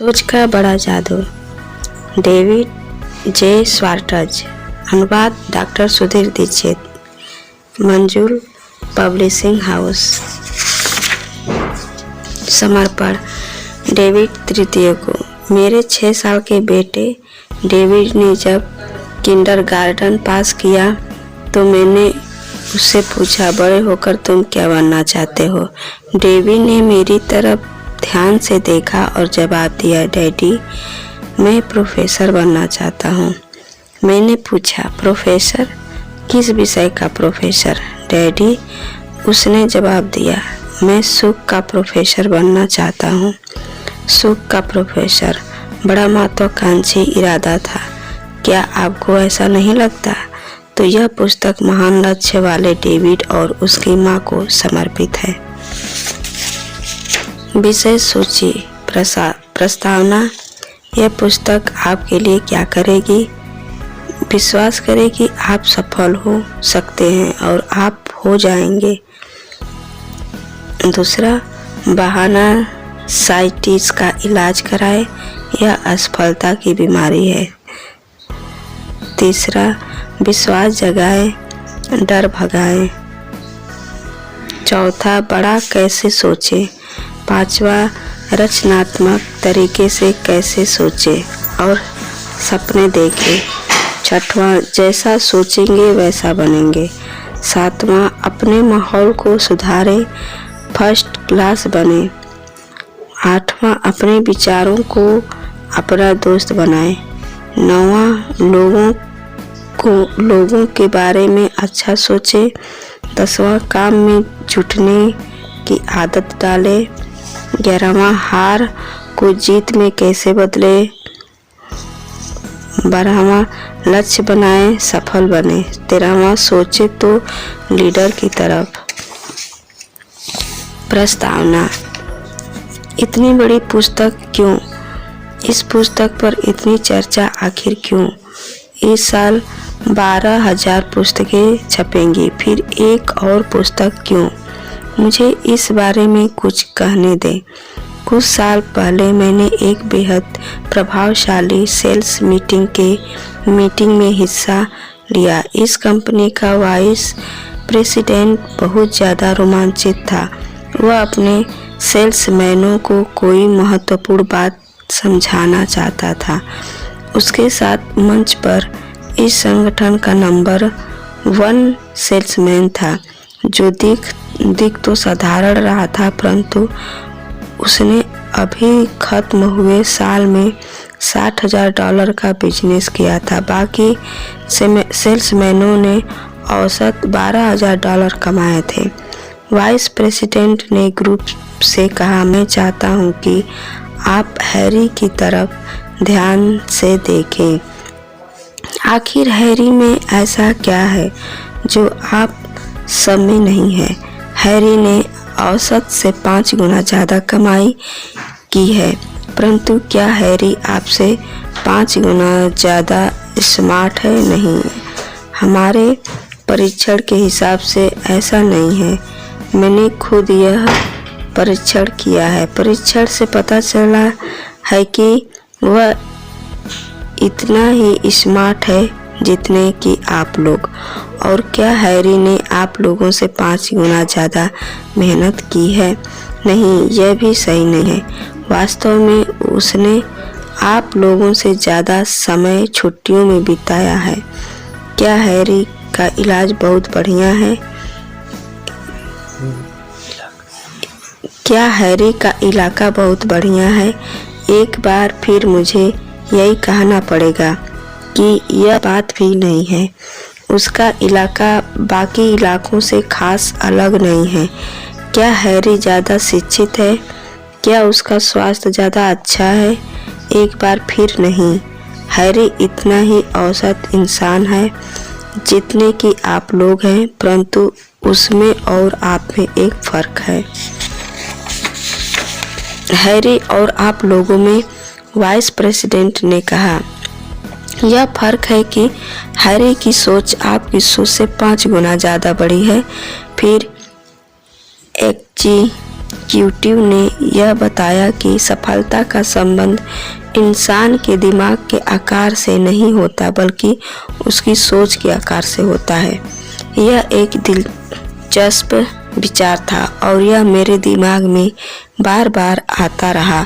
सोच का बड़ा जादू। David J Schwartz. अनुवाद डॉक्टर सुधीर दीक्षित। मंजुल पब्लिशिंग हाउस। समर्पण डेविड तृतीय को। मेरे 6 साल के बेटे डेविड ने जब किंडरगार्टन पास किया तो मैंने उससे पूछा, बड़े होकर तुम क्या बनना चाहते हो? डेविड ने मेरी तरफ ध्यान से देखा और जवाब दिया, डैडी मैं प्रोफेसर बनना चाहता हूँ। मैंने पूछा, प्रोफेसर? किस विषय का प्रोफेसर? डैडी, उसने जवाब दिया, मैं सुख का प्रोफेसर बनना चाहता हूँ। सुख का प्रोफेसर, बड़ा महत्वाकांक्षी इरादा था। क्या आपको ऐसा नहीं लगता? तो यह पुस्तक महान लक्ष्य वाले डेविड और उसकी माँ को समर्पित है। विषय सूची। प्रस्तावना। यह पुस्तक आपके लिए क्या करेगी? विश्वास करें कि आप सफल हो सकते हैं और आप हो जाएंगे। दूसरा, बहाना साइटिस का इलाज कराएं। यह असफलता की बीमारी है। तीसरा, विश्वास जगाएं, डर भगाएं। चौथा, बड़ा कैसे सोचें। पांचवा, रचनात्मक तरीके से कैसे सोचें और सपने देखें। छठवां, जैसा सोचेंगे वैसा बनेंगे। सातवां, अपने माहौल को सुधारें, फर्स्ट क्लास बने। आठवां, अपने विचारों को अपना दोस्त बनाएं। नौवां, लोगों के बारे में अच्छा सोचें। 10वां, काम में जुटने की आदत डालें। 11वां, हार को जीत में कैसे बदले। 12वां, लक्ष्य बनाएं, सफल बने। 13वां, सोचे तो लीडर की तरफ। प्रस्तावना। इतनी बड़ी पुस्तक क्यों? इस पुस्तक पर इतनी चर्चा आखिर क्यों? इस साल 12,000 पुस्तकें छपेंगी, फिर एक और पुस्तक क्यों? मुझे इस बारे में कुछ कहने दें। कुछ साल पहले मैंने एक बेहद प्रभावशाली सेल्स मीटिंग में हिस्सा लिया। इस कंपनी का वाइस प्रेसिडेंट बहुत ज़्यादा रोमांचित था। वह अपने सेल्समैनों को कोई महत्वपूर्ण बात समझाना चाहता था। उसके साथ मंच पर इस संगठन का नंबर 1 सेल्समैन था, जो दिख तो साधारण रहा था, परंतु उसने अभी खत्म हुए साल में $60,000 का बिजनेस किया था। बाकी सेल्समैनों ने औसत $12,000 कमाए थे। वाइस प्रेसिडेंट ने ग्रुप से कहा, मैं चाहता हूं कि आप हैरी की तरफ ध्यान से देखें। आखिर हैरी में ऐसा क्या है जो आप सब में नहीं है? हैरी ने औसत से 5 गुना ज़्यादा कमाई की है, परंतु क्या हैरी आपसे 5 गुना ज़्यादा स्मार्ट है? नहीं, हमारे परीक्षण के हिसाब से ऐसा नहीं है। मैंने खुद यह परीक्षण किया है। परीक्षण से पता चला है कि वह इतना ही स्मार्ट है जितने कि आप लोग। और क्या हैरी ने आप लोगों से 5 गुना ज़्यादा मेहनत की है? नहीं, यह भी सही नहीं है। वास्तव में उसने आप लोगों से ज़्यादा समय छुट्टियों में बिताया है। क्या हैरी का इलाज बहुत बढ़िया है? क्या हैरी का इलाका बहुत बढ़िया है? एक बार फिर मुझे यही कहना पड़ेगा कि यह बात भी नहीं है। उसका इलाका बाकी इलाकों से खास अलग नहीं है। क्या हैरी ज़्यादा शिक्षित है? क्या उसका स्वास्थ्य ज़्यादा अच्छा है? एक बार फिर नहीं, हैरी इतना ही औसत इंसान है जितने कि आप लोग हैं, परंतु उसमें और आप में एक फ़र्क है। हैरी और आप लोगों में, वाइस प्रेसिडेंट ने कहा, यह फर्क है कि हैरी की सोच आपकी सोच से 5 गुना ज़्यादा बड़ी है। फिर एग्जीक्यूटिव ने यह बताया कि सफलता का संबंध इंसान के दिमाग के आकार से नहीं होता बल्कि उसकी सोच के आकार से होता है। यह एक दिलचस्प विचार था और यह मेरे दिमाग में बार बार आता रहा।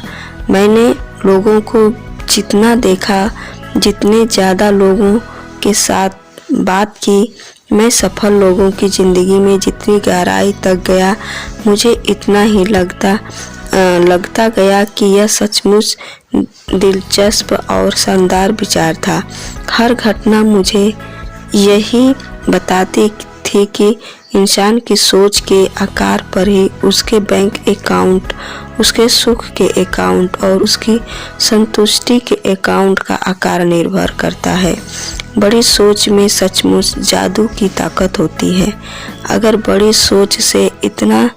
मैंने लोगों को जितना देखा, जितने ज़्यादा लोगों के साथ बात की, मैं सफल लोगों की ज़िंदगी में जितनी गहराई तक गया, मुझे इतना ही लगता गया कि यह सचमुच दिलचस्प और शानदार विचार था। हर घटना मुझे यही बताती थी कि इंसान की सोच के आकार पर ही उसके बैंक अकाउंट, उसके सुख के अकाउंट और उसकी संतुष्टि के अकाउंट का आकार निर्भर करता है। बड़ी सोच में सचमुच जादू की ताकत होती है। अगर बड़ी सोच से इतना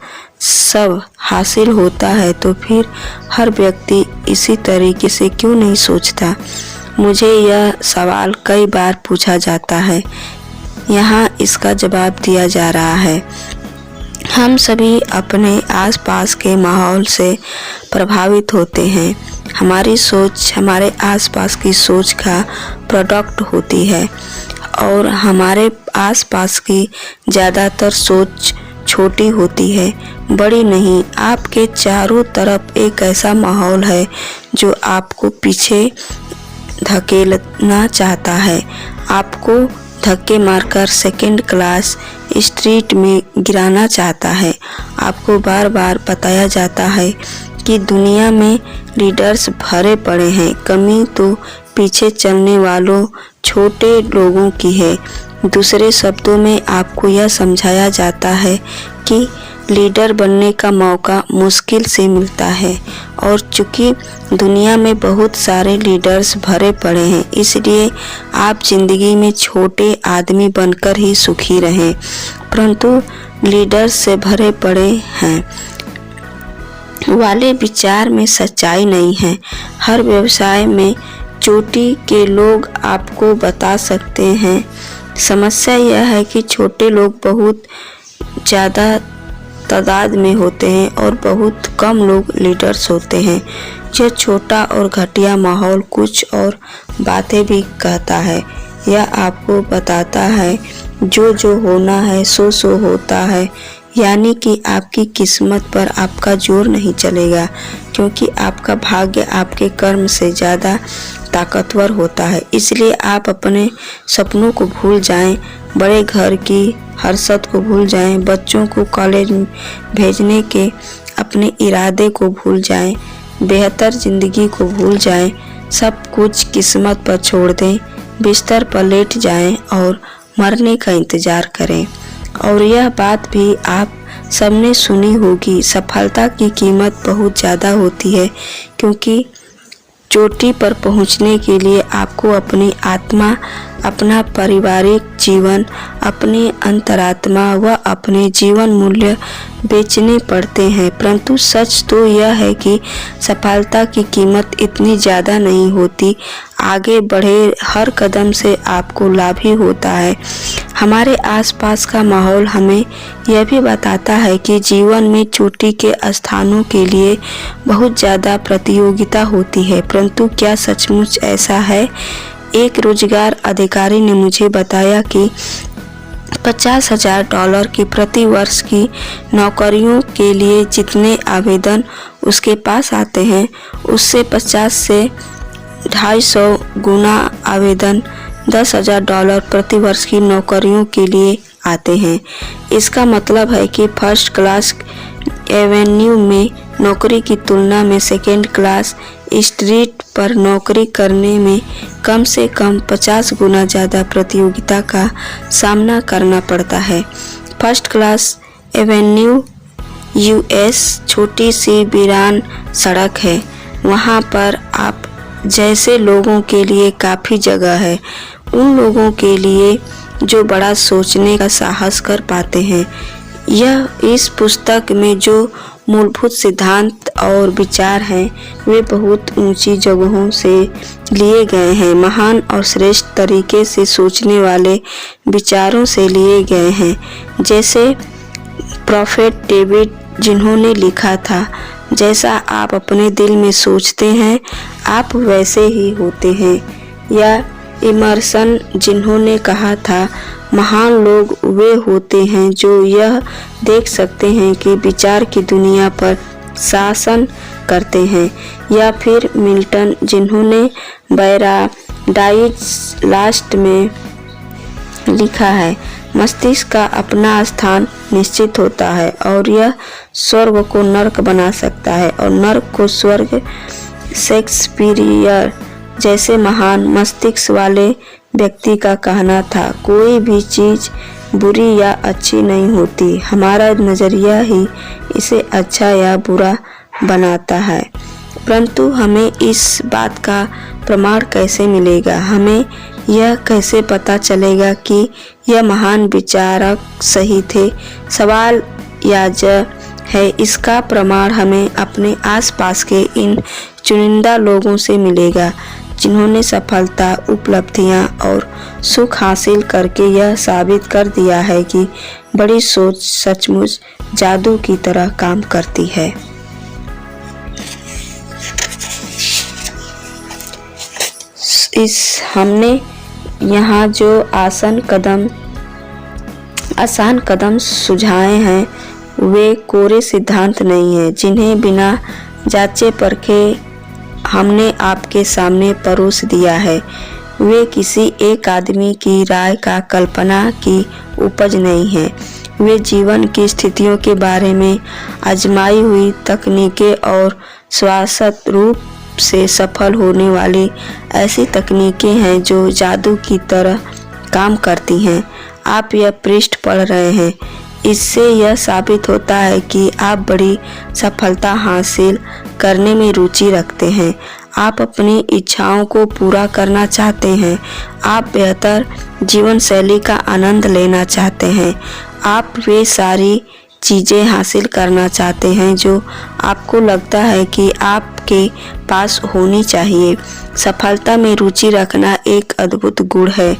सब हासिल होता है तो फिर हर व्यक्ति इसी तरीके से क्यों नहीं सोचता? मुझे यह सवाल कई बार पूछा जाता है। यहाँ इसका जवाब दिया जा रहा है। हम सभी अपने आसपास के माहौल से प्रभावित होते हैं। हमारी सोच हमारे आसपास की सोच का प्रोडक्ट होती है और हमारे आसपास की ज़्यादातर सोच छोटी होती है, बड़ी नहीं। आपके चारों तरफ एक ऐसा माहौल है जो आपको पीछे धकेलना चाहता है, आपको धक्के मारकर सेकंड क्लास स्ट्रीट में गिराना चाहता है। आपको बार बार बताया जाता है कि दुनिया में लीडर्स भरे पड़े हैं, कमी तो पीछे चलने वालों छोटे लोगों की है। दूसरे शब्दों में आपको यह समझाया जाता है कि लीडर बनने का मौका मुश्किल से मिलता है और चूंकि दुनिया में बहुत सारे लीडर्स भरे पड़े हैं, इसलिए आप जिंदगी में छोटे आदमी बनकर ही सुखी रहें। परंतु लीडर्स से भरे पड़े हैं वाले विचार में सच्चाई नहीं है। हर व्यवसाय में चोटी के लोग आपको बता सकते हैं। समस्या यह है कि छोटे लोग बहुत ज़्यादा तादाद में होते हैं और बहुत कम लोग लीडर्स होते हैं। यह छोटा और घटिया माहौल कुछ और बातें भी कहता है। यह आपको बताता है जो होना है सो होता है, यानी कि आपकी किस्मत पर आपका जोर नहीं चलेगा, क्योंकि आपका भाग्य आपके कर्म से ज़्यादा ताकतवर होता है। इसलिए आप अपने सपनों को भूल जाएं, बड़े घर की हरसत को भूल जाएं, बच्चों को कॉलेज भेजने के अपने इरादे को भूल जाएं, बेहतर ज़िंदगी को भूल जाएं, सब कुछ किस्मत पर छोड़ दें, बिस्तर पर लेट जाएं और मरने का इंतज़ार करें। और यह बात भी आप सबने सुनी होगी, सफलता की कीमत बहुत ज़्यादा होती है, क्योंकि चोटी पर पहुंचने के लिए आपको अपनी आत्मा, अपना पारिवारिक जीवन, अपनी अंतरात्मा व अपने जीवन मूल्य बेचने पड़ते हैं। परंतु सच तो यह है कि सफलता की कीमत इतनी ज़्यादा नहीं होती। आगे बढ़े हर कदम से आपको लाभ ही होता है। हमारे आसपास का माहौल हमें यह भी बताता है कि जीवन में चोटी के स्थानों के लिए बहुत ज़्यादा प्रतियोगिता होती है। परंतु क्या सचमुच ऐसा है? एक रोजगार अधिकारी ने मुझे बताया कि $50,000 की प्रति वर्ष की नौकरियों के लिए जितने आवेदन उसके पास आते हैं, उससे 50 से 250 गुना आवेदन $10,000 प्रति वर्ष की नौकरियों के लिए आते हैं। इसका मतलब है कि फर्स्ट क्लास एवेन्यू में नौकरी की तुलना में सेकेंड क्लास स्ट्रीट पर नौकरी करने में कम से कम 50 गुना ज़्यादा प्रतियोगिता का सामना करना पड़ता है। फर्स्ट क्लास एवेन्यू यूएस छोटी सी वीरान सड़क है। वहाँ पर आप जैसे लोगों के लिए काफ़ी जगह है, उन लोगों के लिए जो बड़ा सोचने का साहस कर पाते हैं। यह इस पुस्तक में जो मूलभूत सिद्धांत और विचार हैं, वे बहुत ऊंची जगहों से लिए गए हैं, महान और श्रेष्ठ तरीके से सोचने वाले विचारों से लिए गए हैं। जैसे प्रोफेट डेविड जिन्होंने लिखा था, जैसा आप अपने दिल में सोचते हैं आप वैसे ही होते हैं। या इमर्सन जिन्होंने कहा था, महान लोग वे होते हैं जो यह देख सकते हैं कि विचार की दुनिया पर शासन करते हैं। या फिर मिल्टन जिन्होंने पैराडाइज लास्ट में लिखा है, मस्तिष्क का अपना स्थान निश्चित होता है और यह स्वर्ग को नर्क बना सकता है और नर्क को स्वर्ग। शेक्सपियर जैसे महान मस्तिष्क वाले व्यक्ति का कहना था, कोई भी चीज़ बुरी या अच्छी नहीं होती, हमारा नज़रिया ही इसे अच्छा या बुरा बनाता है। परंतु हमें इस बात का प्रमाण कैसे मिलेगा? हमें यह कैसे पता चलेगा कि यह महान विचारक सही थे? सवाल याज है। इसका प्रमाण हमें अपने आसपास के इन चुनिंदा लोगों से मिलेगा जिन्होंने सफलता, उपलब्धियां और सुख हासिल करके यह साबित कर दिया है कि बड़ी सोच सचमुच जादू की तरह काम करती है। हमने यहाँ जो आसान कदम सुझाए हैं वे कोरे सिद्धांत नहीं हैं जिन्हें बिना जांचे परखे हमने आपके सामने परोस दिया है। वे किसी एक आदमी की राय का कल्पना की उपज नहीं है। वे जीवन की स्थितियों के बारे में आजमाई हुई तकनीकें और शाश्वत रूप से सफल होने वाली ऐसी तकनीकें हैं जो जादू की तरह काम करती हैं। आप यह पृष्ठ पढ़ रहे हैं, इससे यह साबित होता है कि आप बड़ी सफलता हासिल करने में रुचि रखते हैं। आप अपनी इच्छाओं को पूरा करना चाहते हैं। आप बेहतर जीवन शैली का आनंद लेना चाहते हैं। आप वे सारी चीज़ें हासिल करना चाहते हैं जो आपको लगता है कि आपके पास होनी चाहिए। सफलता में रुचि रखना एक अद्भुत गुण है।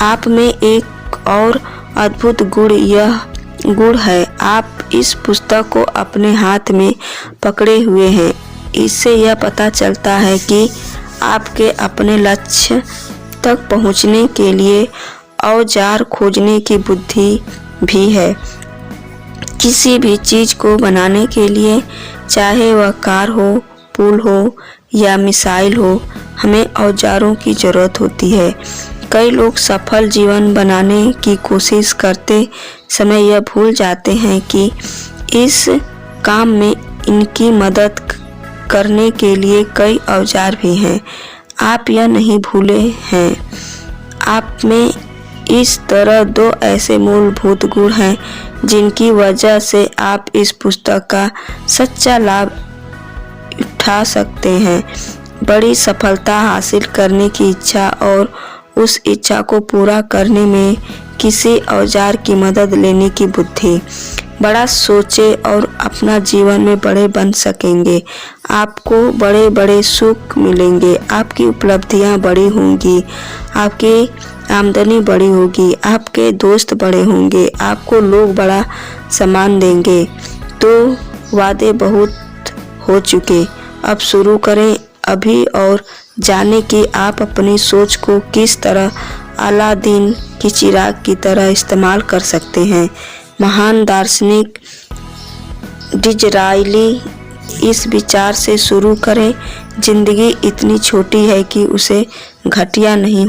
आप में एक और अद्भुत गुण यह गुण है, आप इस पुस्तक को अपने हाथ में पकड़े हुए हैं। इससे यह पता चलता है कि आपके अपने लक्ष्य तक पहुंचने के लिए औजार खोजने की बुद्धि भी है। किसी भी चीज़ को बनाने के लिए, चाहे वह कार हो, पुल हो या मिसाइल हो, हमें औजारों की ज़रूरत होती है। कई लोग सफल जीवन बनाने की कोशिश करते समय यह भूल जाते हैं कि इस काम में इनकी मदद करने के लिए कई औजार भी हैं। आप यह नहीं भूले हैं। आप में इस तरह दो ऐसे मूलभूत गुण हैं जिनकी वजह से आप इस पुस्तक का सच्चा लाभ उठा सकते हैं। बड़ी सफलता हासिल करने की इच्छा और उस इच्छा को पूरा करने में किसी औजार की मदद लेने की बुद्धि। बड़ा सोचे और अपना जीवन में बड़े बन सकेंगे। आपको बड़े बड़े सुख मिलेंगे। आपकी उपलब्धियां बड़ी होंगी। आपकी आमदनी बड़ी होगी। आपके दोस्त बड़े होंगे। आपको लोग बड़ा सम्मान देंगे। तो वादे बहुत हो चुके, अब शुरू करें अभी और जाने कि आप अपनी सोच को किस तरह अलादीन की चिराग की तरह इस्तेमाल कर सकते हैं। महान दार्शनिक डिज़राइली इस विचार से शुरू करें, जिंदगी इतनी छोटी है कि उसे घटिया नहीं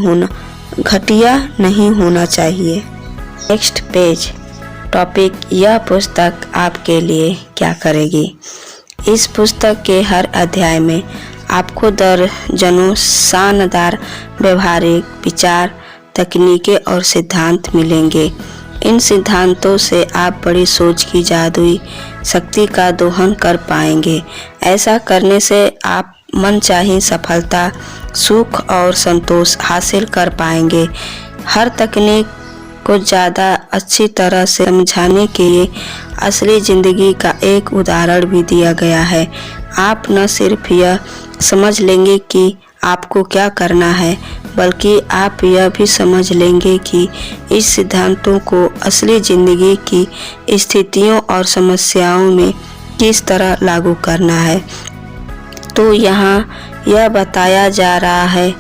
होना चाहिए। Next page. टॉपिक, यह पुस्तक आपके लिए क्या करेगी। इस पुस्तक के हर अध्याय में आपको दर्जनों शानदार व्यवहारिक विचार, तकनीकें और सिद्धांत मिलेंगे। इन सिद्धांतों से आप बड़ी सोच की जादुई शक्ति का दोहन कर पाएंगे। ऐसा करने से आप मनचाही सफलता, सुख और संतोष हासिल कर पाएंगे। हर तकनीक को ज़्यादा अच्छी तरह से समझाने के लिए असली ज़िंदगी का एक उदाहरण भी दिया गया है। आप न सिर्फ यह समझ लेंगे कि आपको क्या करना है, बल्कि आप यह भी समझ लेंगे कि इस सिद्धांतों को असली ज़िंदगी की स्थितियों और समस्याओं में किस तरह लागू करना है। तो यहाँ यह बताया जा रहा है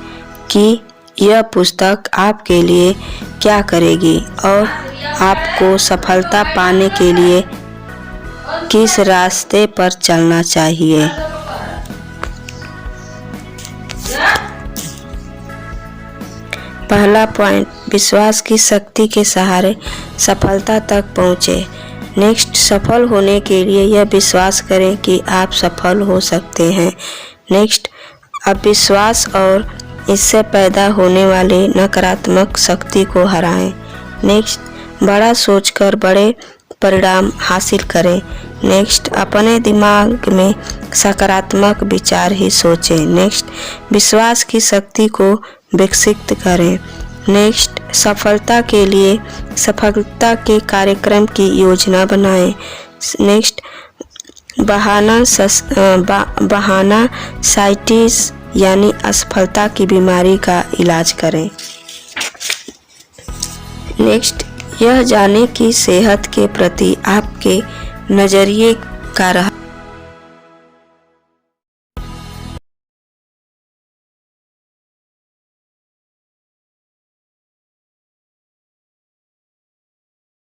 कि यह पुस्तक आपके लिए क्या करेगी और आपको सफलता पाने के लिए किस रास्ते पर चलना चाहिए। पहला पॉइंट, विश्वास की शक्ति के सहारे सफलता तक पहुँचे। नेक्स्ट, सफल होने के लिए यह विश्वास करें कि आप सफल हो सकते हैं। नेक्स्ट, अविश्वास और इससे पैदा होने वाले नकारात्मक शक्ति को हराएं। नेक्स्ट, बड़ा सोचकर बड़े परिणाम हासिल करें। नेक्स्ट, अपने दिमाग में सकारात्मक विचार ही सोचें। नेक्स्ट, विश्वास की शक्ति को विकसित करें। नेक्स्ट, सफलता के लिए सफलता के कार्यक्रम की योजना बनाएं। नेक्स्ट, बहाना साइटिस यानी असफलता की बीमारी का इलाज करें। नेक्स्ट, यह जाने कि सेहत के प्रति आपके नज़रिए का